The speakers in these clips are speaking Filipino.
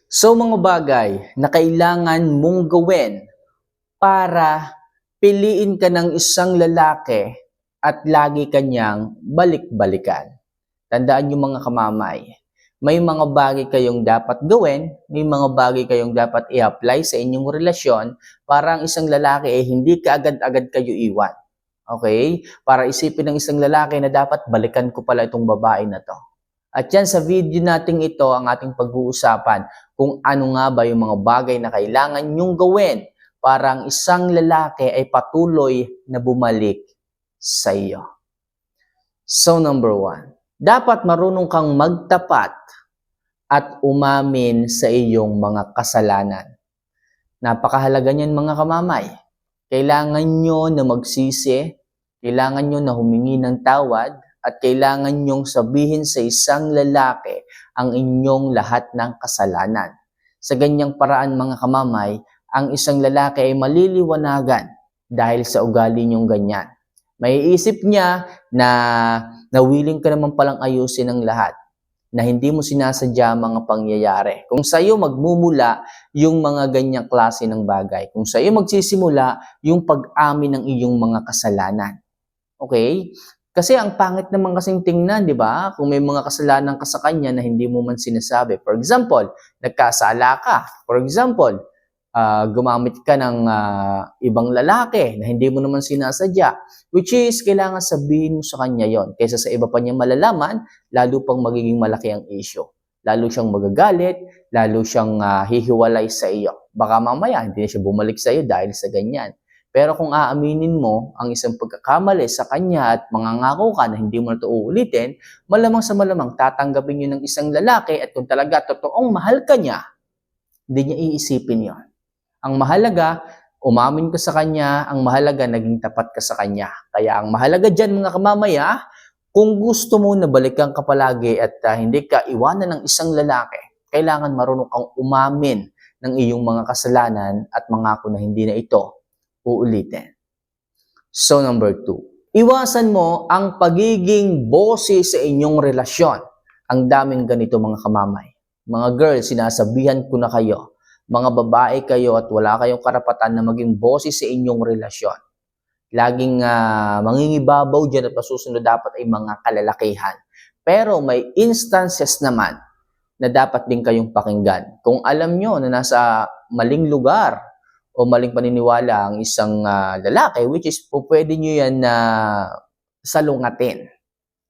So mga bagay na kailangan mong gawin para piliin ka ng isang lalaki at lagi kanyang balik-balikan. Tandaan niyo mga kamamay, may mga bagay kayong dapat gawin, may mga bagay kayong dapat i-apply sa inyong relasyon para ang isang lalaki hindi ka agad-agad kayo iwan. Okay? Para isipin ng isang lalaki na dapat balikan ko pala itong babae na to. At yan sa video nating ito ang ating pag-uusapan kung ano nga ba yung mga bagay na kailangan nyong gawin para ang isang lalaki ay patuloy na bumalik sa iyo. So number 1, dapat marunong kang magtapat at umamin sa iyong mga kasalanan. Napakahalaga niyan mga kamamay. Kailangan nyo na magsisi, kailangan nyo na humingi ng tawad, at kailangan nyong sabihin sa isang lalaki ang inyong lahat ng kasalanan. Sa ganyang paraan mga kamamay, ang isang lalaki ay maliliwanagan dahil sa ugali nyong ganyan. Maiisip niya na willing ka naman palang ayusin ang lahat, na hindi mo sinasadya mga pangyayari. Kung sa iyo magmumula yung mga ganyang klase ng bagay, kung sa iyo magsisimula yung pag-amin ng iyong mga kasalanan. Okay? Kasi ang pangit naman kasing tingnan, di ba? Kung may mga kasalanan ka sa kanya na hindi mo man sinasabi. For example, nagkasala ka. For example, gumamit ka ng ibang lalaki na hindi mo naman sinasadya. Which is, kailangan sabihin mo sa kanya yon. Kaysa sa iba pa niya malalaman, lalo pang magiging malaki ang issue. Lalo siyang magagalit, lalo siyang hihiwalay sa iyo. Baka mamaya, hindi na siya bumalik sa iyo dahil sa ganyan. Pero kung aaminin mo ang isang pagkakamali sa kanya at mangangako ka na hindi mo na ito uulitin, malamang sa malamang tatanggapin yun ng isang lalaki at kung talaga totoong mahal ka niya, hindi niya iisipin yon. Ang mahalaga, umamin ka sa kanya, ang mahalaga, naging tapat ka sa kanya. Kaya ang mahalaga dyan mga kamamaya, kung gusto mo na balikan ka palagi at hindi ka iwanan ng isang lalaki, kailangan marunong kang umamin ng iyong mga kasalanan at mangako na hindi na ito uulitin. So number 2, iwasan mo ang pagiging bossy sa inyong relasyon. Ang daming ganito mga kamamay. Mga girls, sinasabihan ko na kayo, mga babae kayo at wala kayong karapatan na maging bossy sa inyong relasyon. Laging mangingibabaw dyan at masusunod dapat ay mga kalalakihan. Pero may instances naman na dapat din kayong pakinggan. Kung alam nyo na nasa maling lugar o maling paniniwala ang isang lalaki, which is pwede nyo yan na salungatin.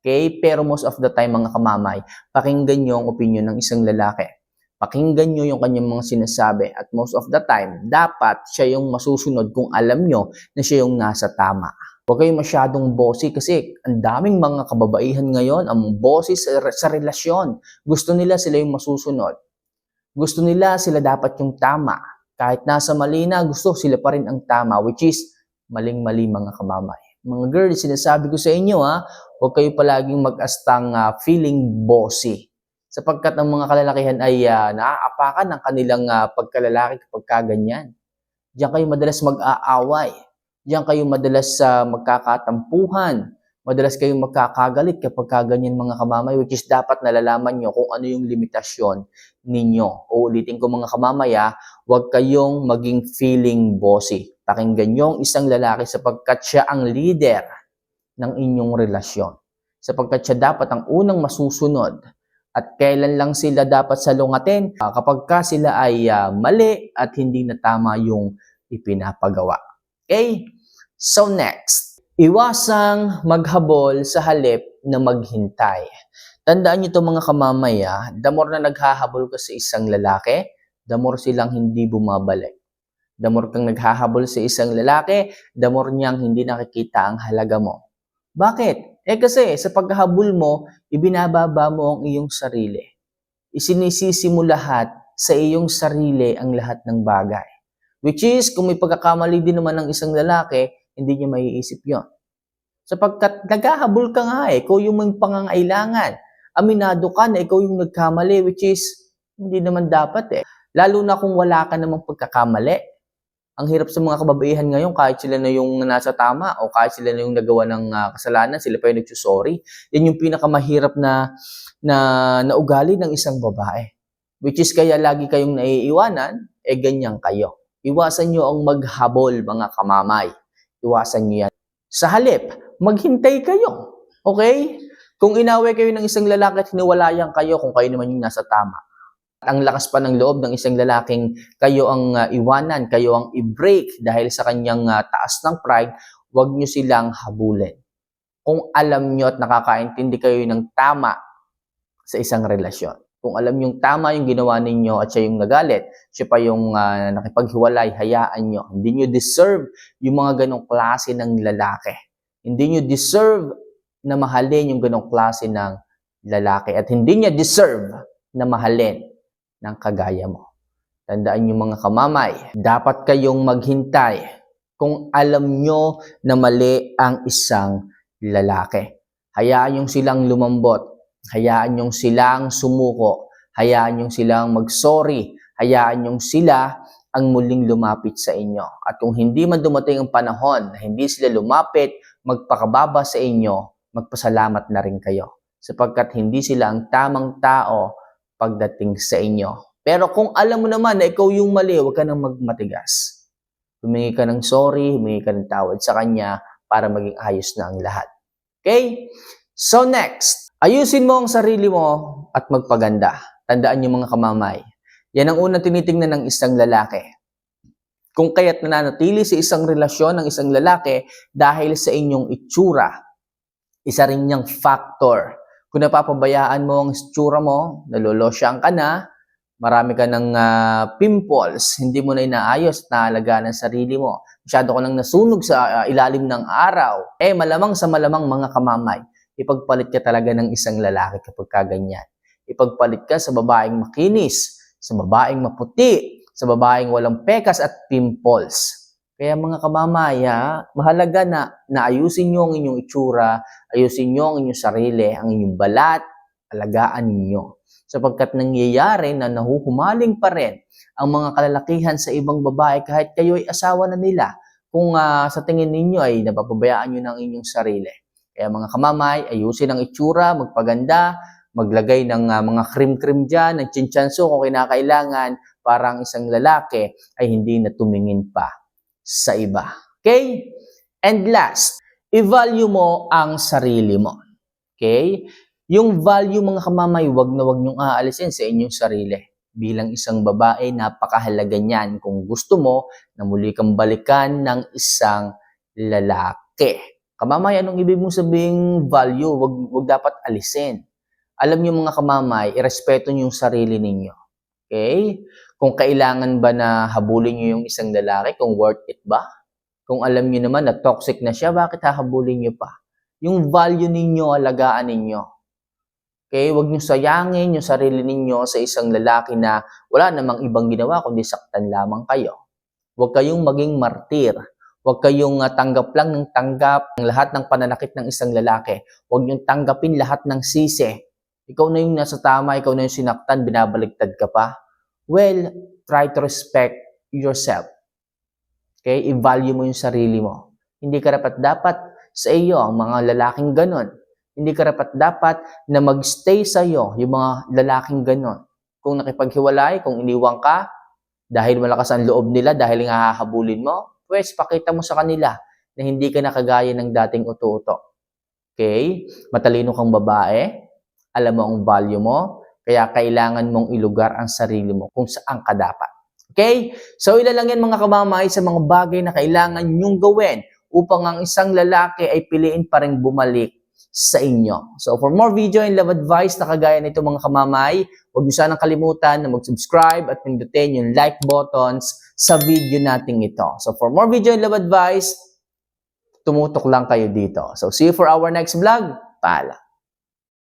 Okay? Pero most of the time mga kamamay, pakinggan nyo ang opinion ng isang lalaki. Pakinggan nyo yung kanyang mga sinasabi at most of the time, dapat siya yung masusunod kung alam nyo na siya yung nasa tama. Huwag kayong masyadong bossy kasi ang daming mga kababaihan ngayon ang bossy sa relasyon. Gusto nila sila yung masusunod. Gusto nila sila dapat yung tama. Kahit nasa mali na, gusto sila pa rin ang tama, which is maling-mali mga kamamay. Mga girls, sinasabi ko sa inyo huwag kayo palaging mag-astang feeling bossy. Sapagkat ang mga kalalakihan ay naaapakan ng kanilang pagkalalaki kapag kaganyan. Diyan kayo madalas mag-aaway. Diyan kayo madalas magkakatampuhan. Madalas kayong magkakagalit kapag kaganyan mga kamamay, which is dapat nalalaman nyo kung ano yung limitasyon ninyo. Uulitin ko mga kamamaya, huwag kayong maging feeling bossy. Pakinggan nyo ang isang lalaki sapagkat siya ang leader ng inyong relasyon. Sapagkat siya dapat ang unang masusunod. At kailan lang sila dapat salungatin? Kapag ka sila ay mali at hindi na tama yung ipinapagawa. Okay? So next, iwasang maghabol sa halip na maghintay. Tandaan nyo ito mga kamamaya, the more na naghahabol ka sa isang lalaki, the more silang hindi bumabalik. The more kang naghahabol sa isang lalaki, the more niyang hindi nakikita ang halaga mo. Bakit? Kasi sa paghahabol mo, ibinababa mo ang iyong sarili. Isinisisi mo lahat sa iyong sarili ang lahat ng bagay. Which is, kung may pagkakamali din naman ng isang lalaki, hindi niya maiisip yon. Sapagkat naghahabol ka nga ikaw yung may pangangailangan. Aminado ka na ikaw yung nagkamali, which is, hindi naman dapat Lalo na kung wala ka namang pagkakamali. Ang hirap sa mga kababaihan ngayon, kahit sila na yung nasa tama o kahit sila na yung nagawa ng kasalanan, sila pa yung nagsusorry. Yan yung pinakamahirap na ugali ng isang babae. which is kaya lagi kayong naiiwanan, ganyan kayo. Iwasan nyo ang maghabol, mga kamamay. Iwasan nyo yan. Sa halip, maghintay kayo. Okay? Kung inaway kayo ng isang lalaki at hiniwalayan kayo, kung kayo naman yung nasa tama. At ang lakas pa ng loob ng isang lalaking kayo ang iwanan, kayo ang i-break dahil sa kanyang taas ng pride, huwag nyo silang habulin. Kung alam nyo at nakakaintindi kayo ng tama sa isang relasyon. Kung alam nyo tama yung ginawa ninyo at siya yung nagalit, siya pa yung nakipaghiwalay, hayaan nyo. Hindi nyo deserve yung mga ganong klase ng lalaki. Hindi nyo deserve na mahalin yung ganong klase ng lalaki. At hindi niya deserve na mahalin ng kagaya mo. Tandaan nyo, mga kamamay, dapat kayong maghintay kung alam nyo na mali ang isang lalaki. Hayaan nyo silang lumambot. Hayaan nyo silang sumuko. Hayaan nyo silang mag-sorry. Hayaan nyo sila ang muling lumapit sa inyo. At kung hindi man dumating ang panahon na hindi sila lumapit, magpakababa sa inyo, magpasalamat na rin kayo. Sapagkat hindi sila ang tamang tao pagdating sa inyo. Pero kung alam mo naman na ikaw yung mali, huwag ka nang magmatigas. Humingi ka ng sorry, humingi ka ng tawad sa kanya para maging ayos na ang lahat. Okay? So next, ayusin mo ang sarili mo at magpaganda. Tandaan niyo, mga kamamay. Yan ang unang tinitingnan ng isang lalaki. Kung kaya't nananatili sa isang relasyon ng isang lalaki dahil sa inyong itsura, isa rin niyang factor. Kung napapabayaan mo ang itsura mo, nalolosyang ka na, marami ka ng pimples, hindi mo na inaayos, naalagaan ang sarili mo, masyado ka nang nasunog sa ilalim ng araw, malamang sa malamang, mga kamamay, ipagpalit ka talaga ng isang lalaki kapag kaganyan. Ipagpalit ka sa babaeng makinis, sa babaeng maputi, sa babaeng walang pekas at pimples. Kaya mga kamamaya, mahalaga na ayusin nyo ang inyong itsura, ayusin nyo ang inyong sarili, ang inyong balat, alagaan ninyo. Sapagkat nangyayari na nahuhumaling pa rin ang mga kalalakihan sa ibang babae kahit kayo ay asawa na nila kung sa tingin ninyo ay napapabayaan nyo ng inyong sarili. Kaya mga kamamay, ayusin ang itsura, magpaganda, maglagay ng mga cream-cream dyan, ng chinchanso kung kinakailangan para ang isang lalaki ay hindi na tumingin pa sa iba. Okay? And last, i-value mo ang sarili mo. Okay? Yung value, mga kamamay, wag na wag niyong aalisin sa inyong sarili. Bilang isang babae, napakahalaga niyan kung gusto mo na muli kang balikan ng isang lalaki. Kamamay, anong ibig mong sabing value? Wag dapat alisin. Alam niyo, mga kamamay, irespeto niyo yung sarili ninyo. Okay? Kung kailangan ba na habulin niyo yung isang lalaki, kung worth it ba? Kung alam niyo naman na toxic na siya, bakit hahabulin niyo pa? Yung value ninyo, alagaan ninyo. Okay? Huwag niyo sayangin yung sarili ninyo sa isang lalaki na wala namang ibang ginawa kundi saktan lamang kayo. Huwag kayong maging martir. Huwag kayong tanggap lang ng tanggap ang lahat ng pananakit ng isang lalaki. Huwag niyong tanggapin lahat ng sisi. Ikaw na yung nasa tama, ikaw na yung sinaktan, binabaligtad ka pa. Well, try to respect yourself. Okay? I-value mo yung sarili mo. Hindi karapat-dapat sa iyo ang mga lalaking ganon. Hindi karapat-dapat na magstay sa iyo yung mga lalaking ganon. Kung nakipaghiwalay, kung iniwang ka, dahil malakas ang loob nila, dahil nga hahabulin mo, pues pakita mo sa kanila na hindi ka nakagaya ng dating uto-uto. Okay? Matalino kang babae, alam mo ang value mo, kaya kailangan mong ilugar ang sarili mo kung saan ka dapat. Okay? So, ilan lang yan, mga kamamay, sa mga bagay na kailangan nyong gawin upang ang isang lalaki ay piliin pa rin bumalik sa inyo. So, for more video and love advice na kagaya nito, mga kamamay, huwag niyo sanang kalimutan na mag-subscribe at pindutin yung like buttons sa video natin ito. So, for more video and love advice, tumutok lang kayo dito. So, see you for our next vlog. Paalam.